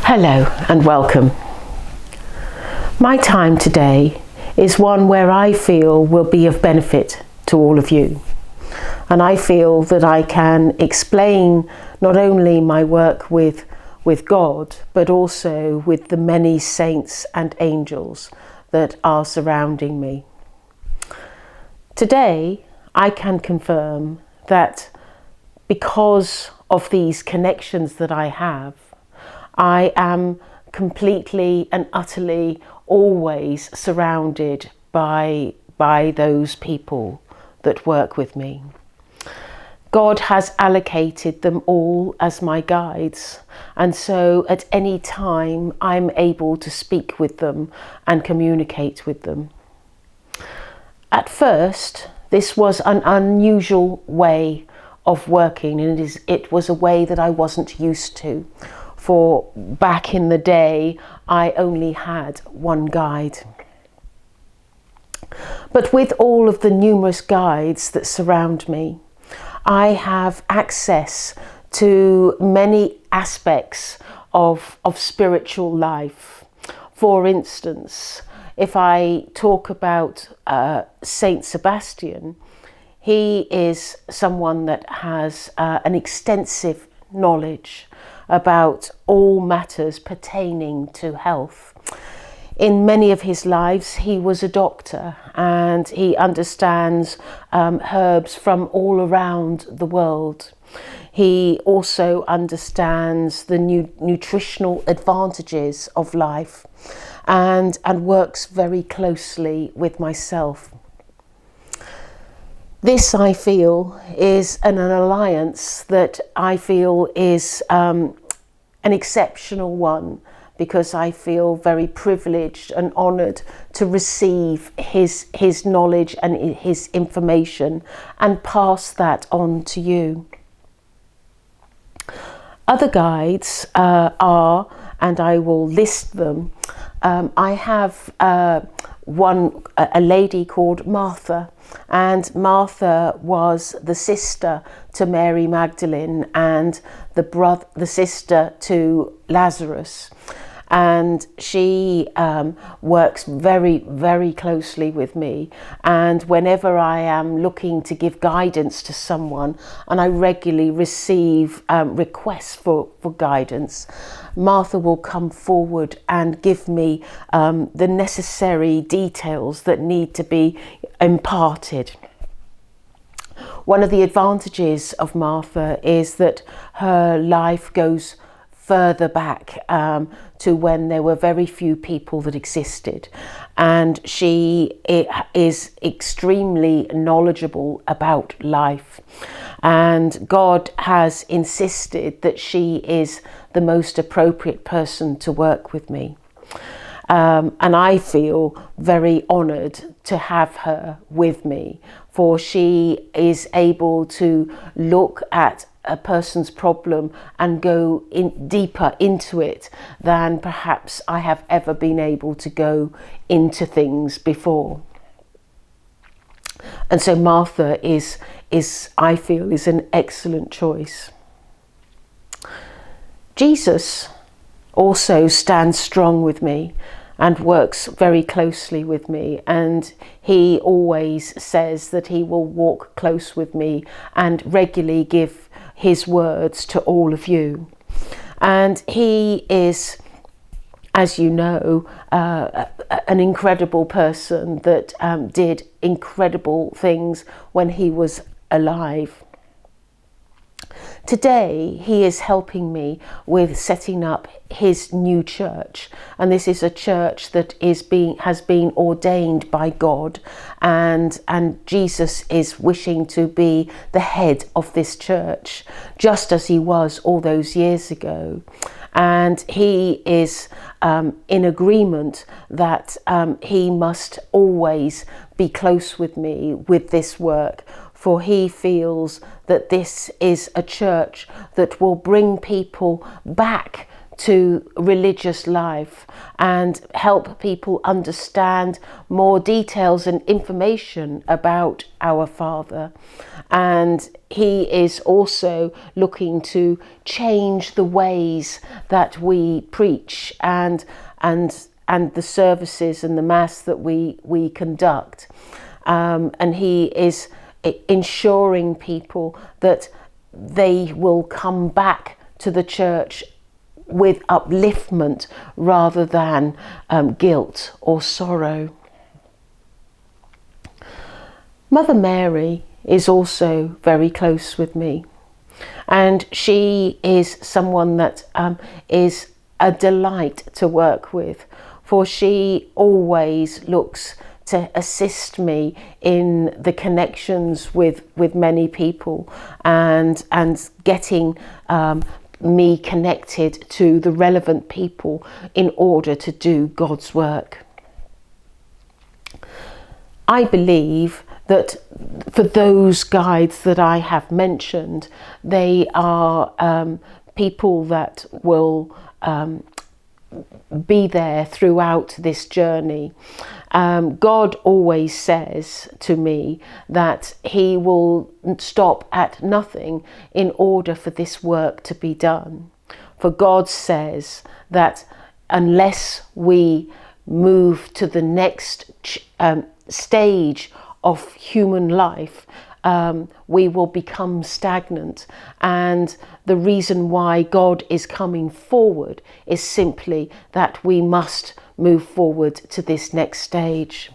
Hello and welcome. My time today is one where I feel will be of benefit to all of you. And I feel that I can explain not only my work with God, but also with the many saints and angels that are surrounding me. Today, I can confirm that because of these connections that I have, I am completely and utterly always surrounded by those people that work with me. God has allocated them all as my guides, and so at any time I'm able to speak with them and communicate with them. At first, this was an unusual way of working, and it was a way that I wasn't used to. For back in the day, I only had one guide. But with all of the numerous guides that surround me, I have access to many aspects of spiritual life. For instance, if I talk about Saint Sebastian, he is someone that has an extensive knowledge about all matters pertaining to health. In many of his lives, he was a doctor, and he understands herbs from all around the world. He also understands the nutritional advantages of life and works very closely with myself. This, I feel, is an alliance that I feel is an exceptional one, because I feel very privileged and honoured to receive his knowledge and his information and pass that on to you. Other guides are, and I will list them, I have a lady called Martha, and Martha was the sister to Mary Magdalene and the sister to Lazarus. And she works very, very closely with me. And whenever I am looking to give guidance to someone, and I regularly receive requests for guidance, Martha will come forward and give me the necessary details that need to be imparted. One of the advantages of Martha is that her life goes further back to when there were very few people that existed, and she is extremely knowledgeable about life, and God has insisted that she is the most appropriate person to work with me. And I feel very honoured to have her with me, for she is able to look at a person's problem and go in deeper into it than perhaps I have ever been able to go into things before. And so Martha is I feel is an excellent choice. Jesus also stands strong with me and works very closely with me, and he always says that he will walk close with me and regularly give his words to all of you. And he is, as you know, an incredible person that did incredible things when he was alive. Today, he is helping me with setting up his new church, and this is a church that has been ordained by God, and Jesus is wishing to be the head of this church, just as he was all those years ago. And he is in agreement that he must always be close with me with this work, for he feels that this is a church that will bring people back to religious life and help people understand more details and information about our Father. And he is also looking to change the ways that we preach and the services and the Mass that we conduct. And he is ensuring people that they will come back to the church with upliftment rather than guilt or sorrow. Mother Mary is also very close with me, and she is someone that is a delight to work with, for she always looks to assist me in the connections with many people and getting me connected to the relevant people in order to do God's work. I believe that for those guides that I have mentioned, they are people that will be there throughout this journey. God always says to me that he will stop at nothing in order for this work to be done. For God says that unless we move to the next stage of human life, we will become stagnant. And the reason why God is coming forward is simply that we must move forward to this next stage.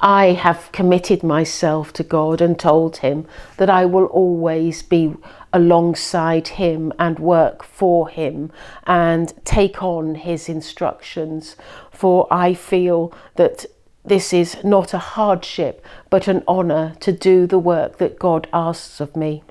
I have committed myself to God and told him that I will always be alongside him and work for him and take on his instructions, for I feel that this is not a hardship but an honour to do the work that God asks of me.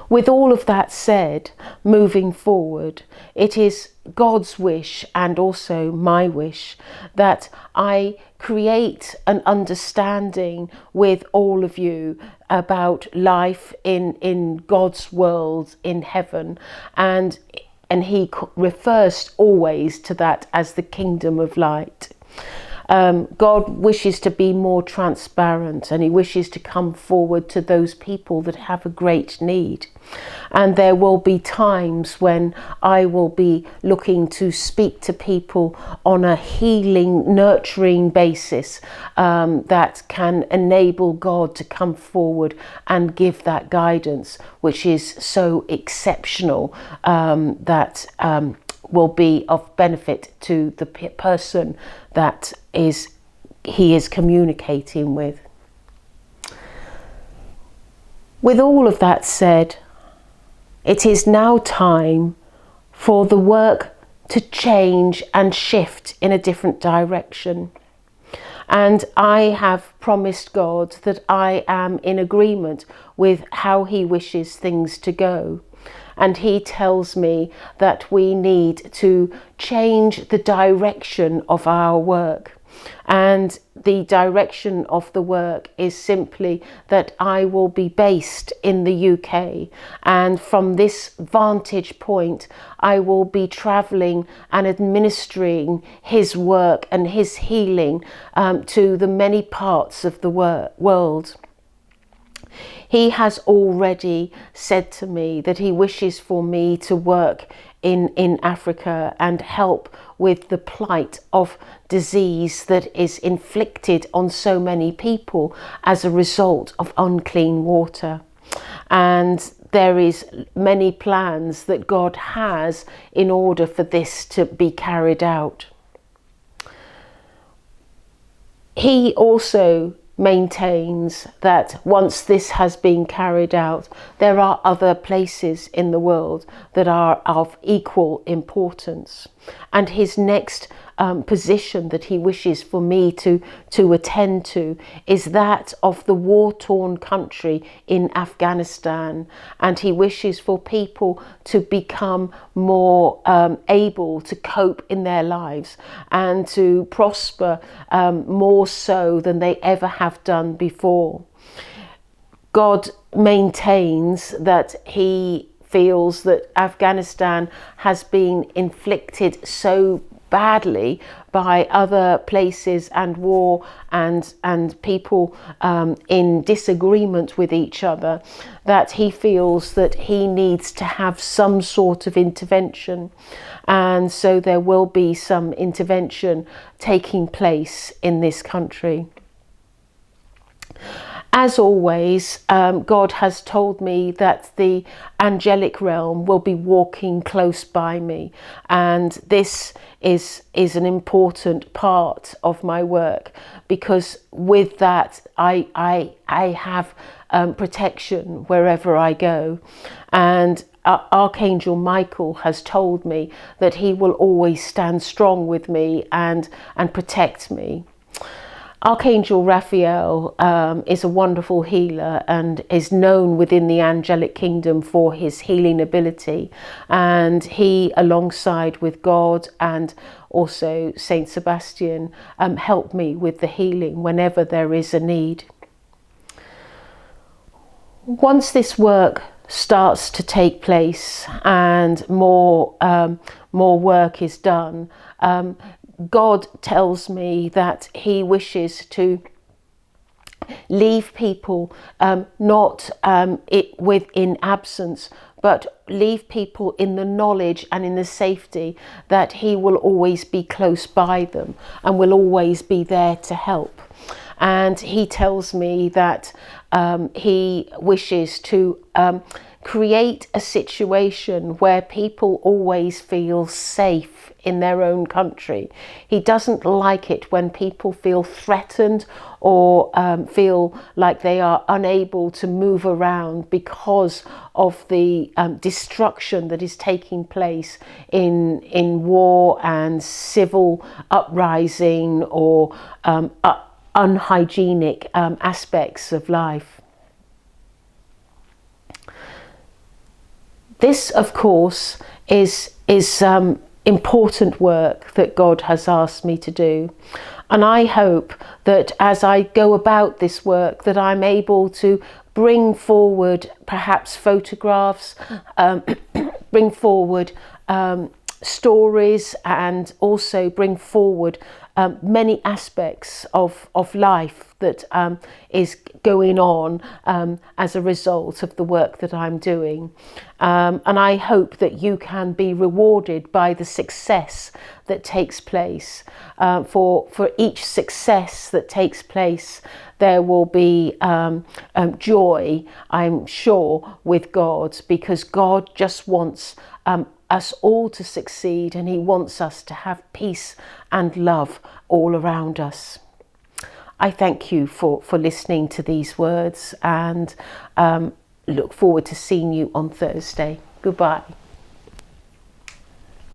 With all of that said, moving forward, it is God's wish and also my wish that I create an understanding with all of you about life in God's world in heaven, and he refers always to that as the kingdom of light. God wishes to be more transparent, and he wishes to come forward to those people that have a great need. And there will be times when I will be looking to speak to people on a healing, nurturing basis that can enable God to come forward and give that guidance, which is so exceptional, that will be of benefit to the person that he is communicating with. With all of that said, it is now time for the work to change and shift in a different direction. And I have promised God that I am in agreement with how he wishes things to go. And he tells me that we need to change the direction of our work. And the direction of the work is simply that I will be based in the UK. And from this vantage point, I will be travelling and administering his work and his healing to the many parts of the world. He has already said to me that he wishes for me to work in Africa and help with the plight of disease that is inflicted on so many people as a result of unclean water. And there is many plans that God has in order for this to be carried out. He also maintains that once this has been carried out, there are other places in the world that are of equal importance. And his next position that he wishes for me to attend to is that of the war-torn country in Afghanistan. And he wishes for people to become more able to cope in their lives and to prosper more so than they ever have done before. God maintains that he feels that Afghanistan has been inflicted so badly by other places and war and people in disagreement with each other, that he feels that he needs to have some sort of intervention. And so there will be some intervention taking place in this country. As always, God has told me that the angelic realm will be walking close by me, and this is an important part of my work, because with that I have protection wherever I go. And Archangel Michael has told me that he will always stand strong with me and protect me. Archangel Raphael is a wonderful healer and is known within the angelic kingdom for his healing ability, and he, alongside with God and also Saint Sebastian, help me with the healing whenever there is a need. Once this work starts to take place and more work is done, God tells me that he wishes to leave people not in absence, but leave people in the knowledge and in the safety that he will always be close by them and will always be there to help. And he tells me that he wishes to create a situation where people always feel safe in their own country. He doesn't like it when people feel threatened or feel like they are unable to move around because of the destruction that is taking place in war and civil uprising or unhygienic aspects of life. This, of course, is important work that God has asked me to do. And I hope that as I go about this work, that I'm able to bring forward perhaps photographs, bring forward stories, and also bring forward many aspects of life that is going on as a result of the work that I'm doing. And I hope that you can be rewarded by the success that takes place. For each success that takes place, there will be joy, I'm sure, with God, because God just wants us all to succeed, and he wants us to have peace and love all around us. I thank you for listening to these words, and look forward to seeing you on Thursday. Goodbye.